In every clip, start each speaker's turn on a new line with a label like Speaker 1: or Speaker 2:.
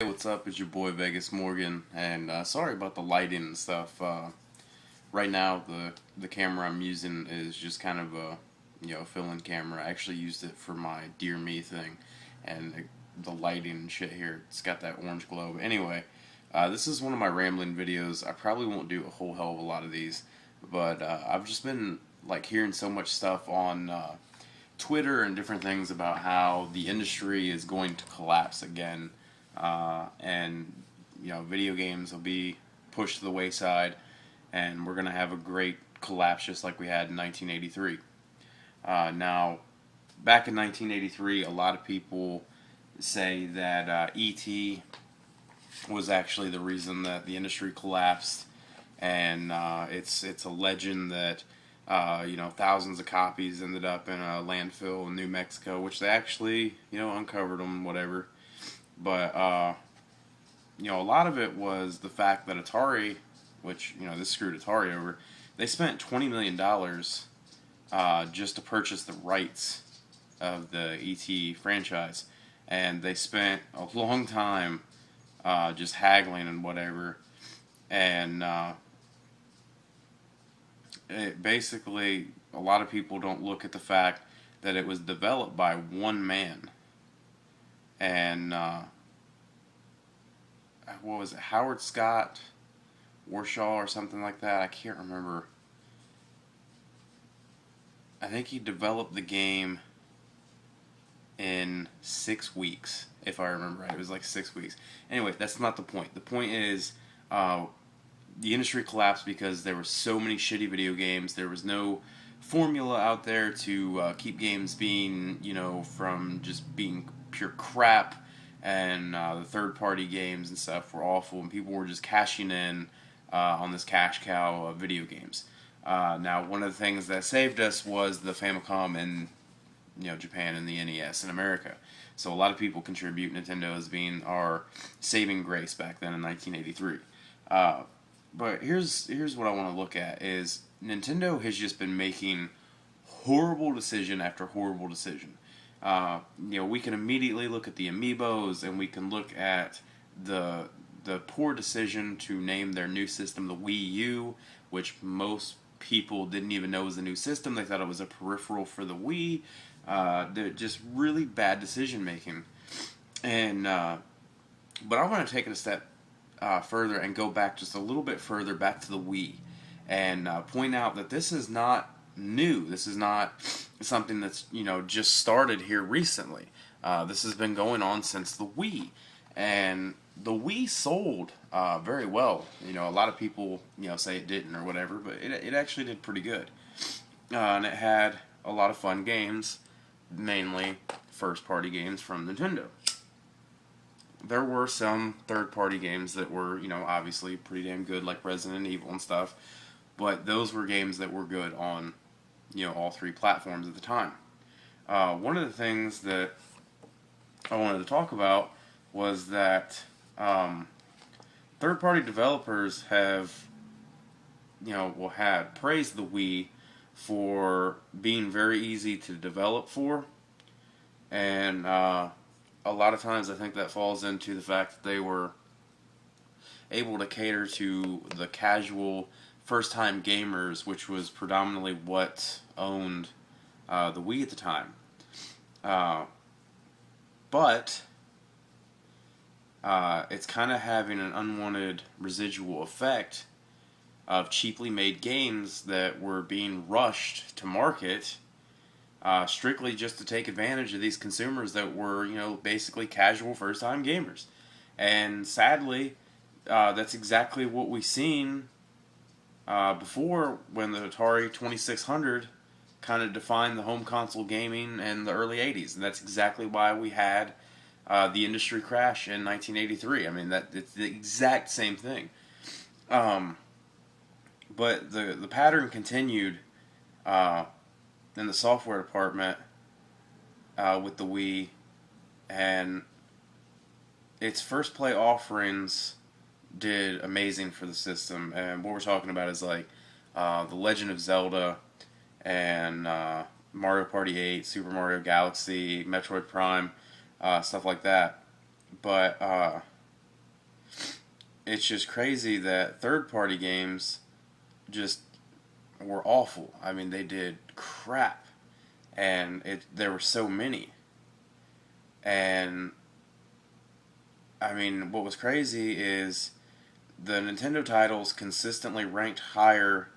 Speaker 1: What's up? It's your boy Vegas Morgan, and sorry about the lighting and stuff. Right now, the camera I'm using is just kind of a fill-in camera. I actually used it for my Dear Me thing, and the lighting and shit here, it's got that orange glow. But anyway, this is one of my rambling videos. I probably won't do a whole hell of a lot of these, but I've just been like hearing so much stuff on Twitter and different things about how the industry is going to collapse again, and video games will be pushed to the wayside, and we're going to have a great collapse just like we had in 1983. Now, back in 1983, a lot of people say that E.T. was actually the reason that the industry collapsed, and it's a legend that thousands of copies ended up in a landfill in New Mexico, which they actually uncovered them, whatever. But a lot of it was the fact that Atari, which this screwed Atari over, they spent $20 million just to purchase the rights of the E.T. franchise, and they spent a long time just haggling and whatever, and it basically, a lot of people don't look at the fact that it was developed by one man, and what was it, Howard Scott Warshaw or something like that? I can't remember. I think he developed the game in 6 weeks, if I remember right. It was like 6 weeks. Anyway, that's not the point. The point is, the industry collapsed because there were so many shitty video games. There was no formula out there to keep games being, from just being pure crap, and the third-party games and stuff were awful, and people were just cashing in on this cash cow of video games. Now, one of the things that saved us was the Famicom in Japan and the NES in America. So a lot of people contribute Nintendo as being our saving grace back then in 1983. But here's what I want to look at is Nintendo has just been making horrible decision after horrible decision. We can immediately look at the Amiibos, and we can look at the poor decision to name their new system the Wii U, which most people didn't even know was a new system. They thought it was a peripheral for the Wii. They're just really bad decision making. And but I want to take it a step further and go back just a little bit further back to the Wii, and point out that this is not new. This is not something that's just started here recently. This has been going on since the Wii, and the Wii sold very well. A lot of people say it didn't or whatever, but it actually did pretty good, and it had a lot of fun games, mainly first-party games from Nintendo. There were some third-party games that were, obviously pretty damn good, like Resident Evil and stuff, but those were games that were good on, all three platforms at the time. One of the things that I wanted to talk about was that third-party developers have, had praised the Wii for being very easy to develop for, and a lot of times I think that falls into the fact that they were able to cater to the casual first-time gamers, which was predominantly what owned the Wii at the time. But it's kind of having an unwanted residual effect of cheaply made games that were being rushed to market, strictly just to take advantage of these consumers that were, basically casual first-time gamers. And sadly, that's exactly what we've seen before, when the Atari 2600 kind of defined the home console gaming in the early 80s. And that's exactly why we had the industry crash in 1983. I mean, it's the exact same thing. But the pattern continued in the software department with the Wii, and its first play offerings did amazing for the system. And what we're talking about is like The Legend of Zelda and Mario Party 8, Super Mario Galaxy, Metroid Prime, stuff like that. But it's just crazy that third-party games just were awful. I mean, they did crap, and there were so many. And I mean, what was crazy is the Nintendo titles consistently ranked higher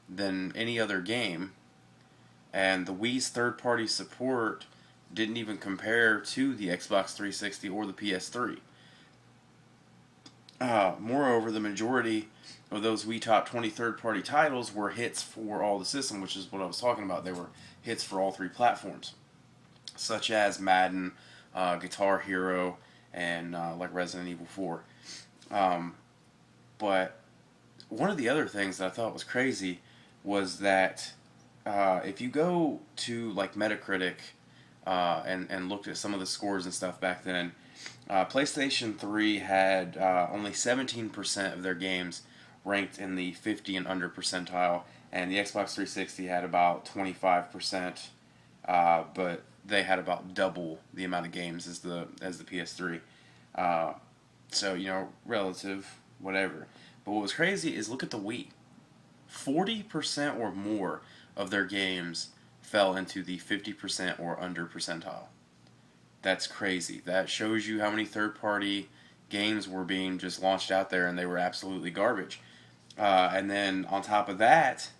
Speaker 1: than any other game, and the Wii's third-party support didn't even compare to the Xbox 360 or the PS3. Moreover, the majority of those Wii Top 20 third-party titles were hits for all the systems, which is what I was talking about. They were hits for all three platforms, such as Madden, Guitar Hero, and like Resident Evil 4. But one of the other things that I thought was crazy was that if you go to like Metacritic and looked at some of the scores and stuff back then, PlayStation 3 had only 17% of their games ranked in the 50 and under percentile, and the Xbox 360 had about 25%, but they had about double the amount of games as the PS3. So, relative, whatever. But what was crazy is look at the Wii. 40% or more of their games fell into the 50% or under percentile. That's crazy. That shows you how many third-party games were being just launched out there, and they were absolutely garbage. And then on top of that,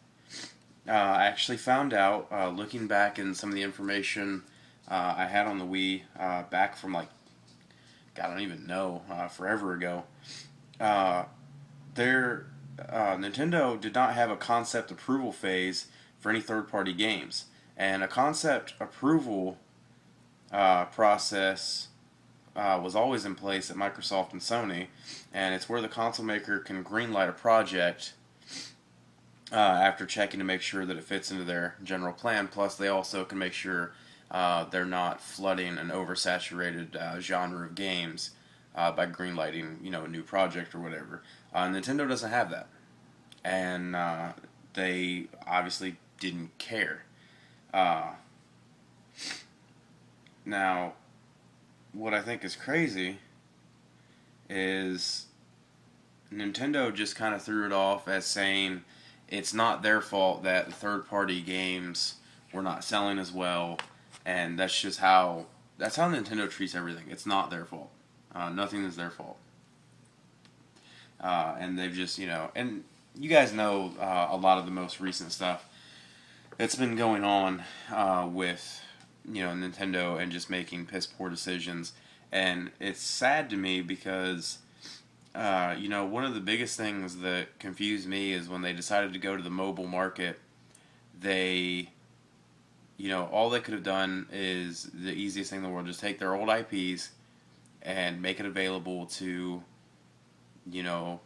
Speaker 1: I actually found out, looking back in some of the information I had on the Wii back from like, God, I don't even know, forever ago. Nintendo did not have a concept approval phase for any third-party games, and a concept approval process was always in place at Microsoft and Sony, and it's where the console maker can greenlight a project after checking to make sure that it fits into their general plan. Plus, they also can make sure they're not flooding an oversaturated genre of games by greenlighting, a new project or whatever. Nintendo doesn't have that, and they obviously didn't care. Now, what I think is crazy is Nintendo just kind of threw it off as saying it's not their fault that the third-party games were not selling as well, and that's how Nintendo treats everything. It's not their fault. Nothing is their fault. And they've just, and you guys know a lot of the most recent stuff that's been going on with, Nintendo and just making piss poor decisions. And it's sad to me because, one of the biggest things that confused me is when they decided to go to the mobile market, they, all they could have done is the easiest thing in the world, just take their old IPs and make it available to, the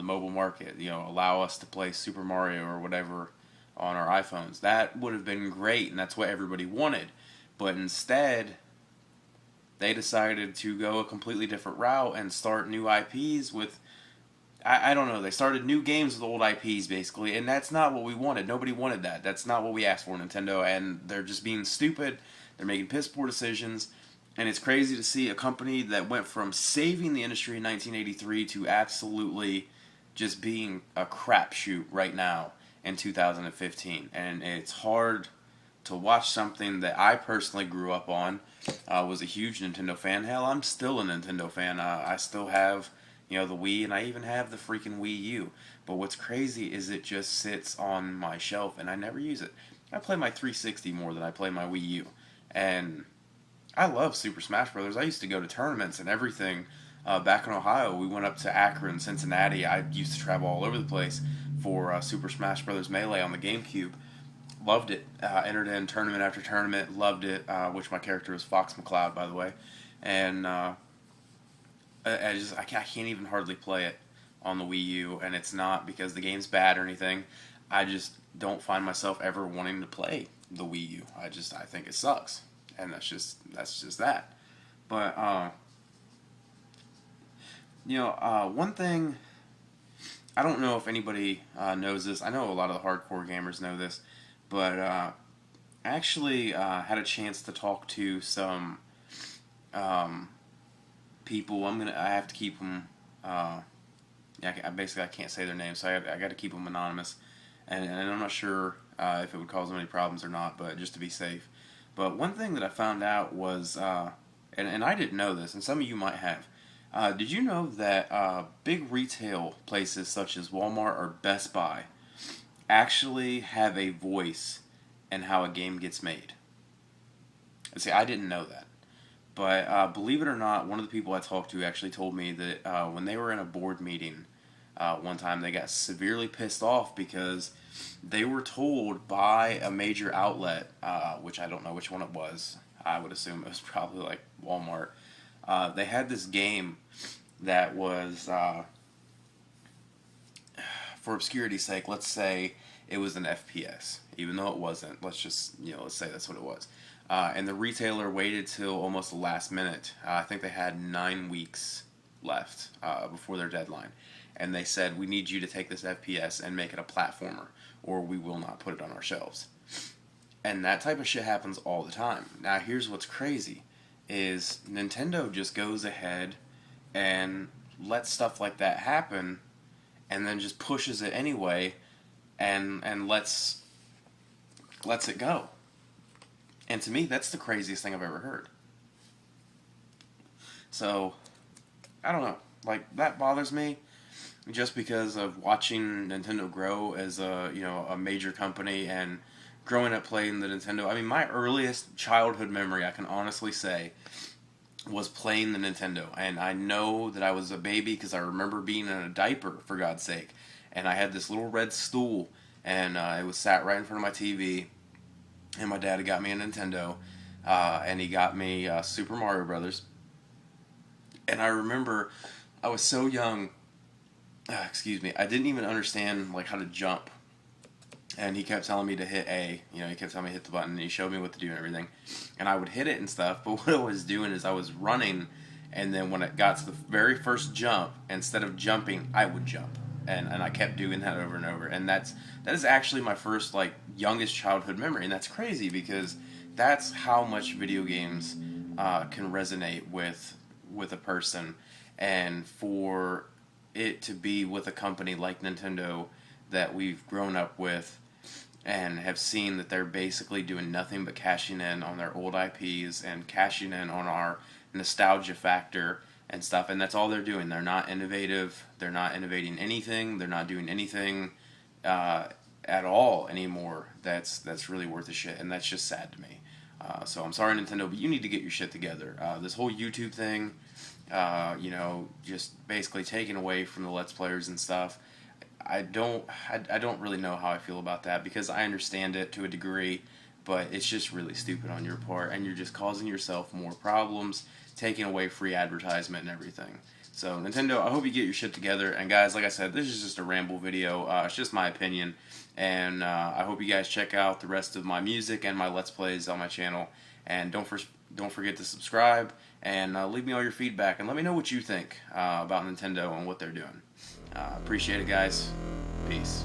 Speaker 1: mobile market. Allow us to play Super Mario or whatever on our iPhones. That would have been great, and that's what everybody wanted. But instead, they decided to go a completely different route and start new IPs with, I don't know, they started new games with old IPs, basically, and that's not what we wanted. Nobody wanted that. That's not what we asked for, Nintendo, and they're just being stupid. They're making piss poor decisions. And it's crazy to see a company that went from saving the industry in 1983 to absolutely just being a crapshoot right now in 2015. And it's hard to watch something that I personally grew up on. Was a huge Nintendo fan. Hell, I'm still a Nintendo fan. I still have, the Wii, and I even have the freaking Wii U. But what's crazy is it just sits on my shelf, and I never use it. I play my 360 more than I play my Wii U. And I love Super Smash Brothers. I used to go to tournaments and everything. Back in Ohio, we went up to Akron, Cincinnati. I used to travel all over the place for Super Smash Brothers Melee on the GameCube. Loved it. Entered in tournament after tournament. Loved it. Which my character was Fox McCloud, by the way. And I can't even hardly play it on the Wii U. And it's not because the game's bad or anything. I just don't find myself ever wanting to play the Wii U. I think it sucks. And that's just that. But one thing, I don't know if anybody knows this. I know a lot of the hardcore gamers know this, but I actually had a chance to talk to some people. I have to keep them yeah, I can't say their name, so I got to keep them anonymous, and I'm not sure if it would cause them any problems or not, but just to be safe. But one thing that I found out was, and I didn't know this, and some of you might have. Did you know that big retail places such as Walmart or Best Buy actually have a voice in how a game gets made? See, I didn't know that. But believe it or not, one of the people I talked to actually told me that when they were in a board meeting one time, they got severely pissed off because they were told by a major outlet, which I don't know which one it was. I would assume it was probably like Walmart. They had this game that was, for obscurity's sake, let's say it was an FPS, even though it wasn't. Let's say that's what it was. And the retailer waited till almost the last minute. I think they had 9 weeks left before their deadline. And they said, we need you to take this FPS and make it a platformer, or we will not put it on our shelves. And that type of shit happens all the time. Now, here's what's crazy, is Nintendo just goes ahead and lets stuff like that happen, and then just pushes it anyway, and lets it go. And to me, that's the craziest thing I've ever heard. So, I don't know. Like, that bothers me just because of watching Nintendo grow as a major company and growing up playing the Nintendo. I mean, my earliest childhood memory, I can honestly say, was playing the Nintendo. And I know that I was a baby because I remember being in a diaper, for God's sake. And I had this little red stool, and it was sat right in front of my TV. And my dad had got me a Nintendo, and he got me Super Mario Brothers. And I remember I was so young, I didn't even understand like how to jump. And he kept telling me to hit A, he kept telling me to hit the button, and he showed me what to do and everything. And I would hit it and stuff, but what I was doing is I was running, and then when it got to the very first jump, instead of jumping, I would jump. And I kept doing that over and over. And that is actually my first, like, youngest childhood memory. And that's crazy because that's how much video games can resonate with a person. And for it to be with a company like Nintendo that we've grown up with and have seen that they're basically doing nothing but cashing in on their old IPs and cashing in on our nostalgia factor and stuff, and that's all they're doing. They're not innovative. They're not innovating anything. They're not doing anything at all anymore that's really worth a shit, and that's just sad to me. So I'm sorry, Nintendo, but you need to get your shit together. This whole YouTube thing, just basically taken away from the Let's Players and stuff. I don't really know how I feel about that because I understand it to a degree, but it's just really stupid on your part, and you're just causing yourself more problems, taking away free advertisement and everything. So, Nintendo, I hope you get your shit together. And guys, like I said, this is just a ramble video. It's just my opinion. And I hope you guys check out the rest of my music and my Let's Plays on my channel. And don't forget to subscribe. And leave me all your feedback. And let me know what you think about Nintendo and what they're doing. Appreciate it, guys. Peace.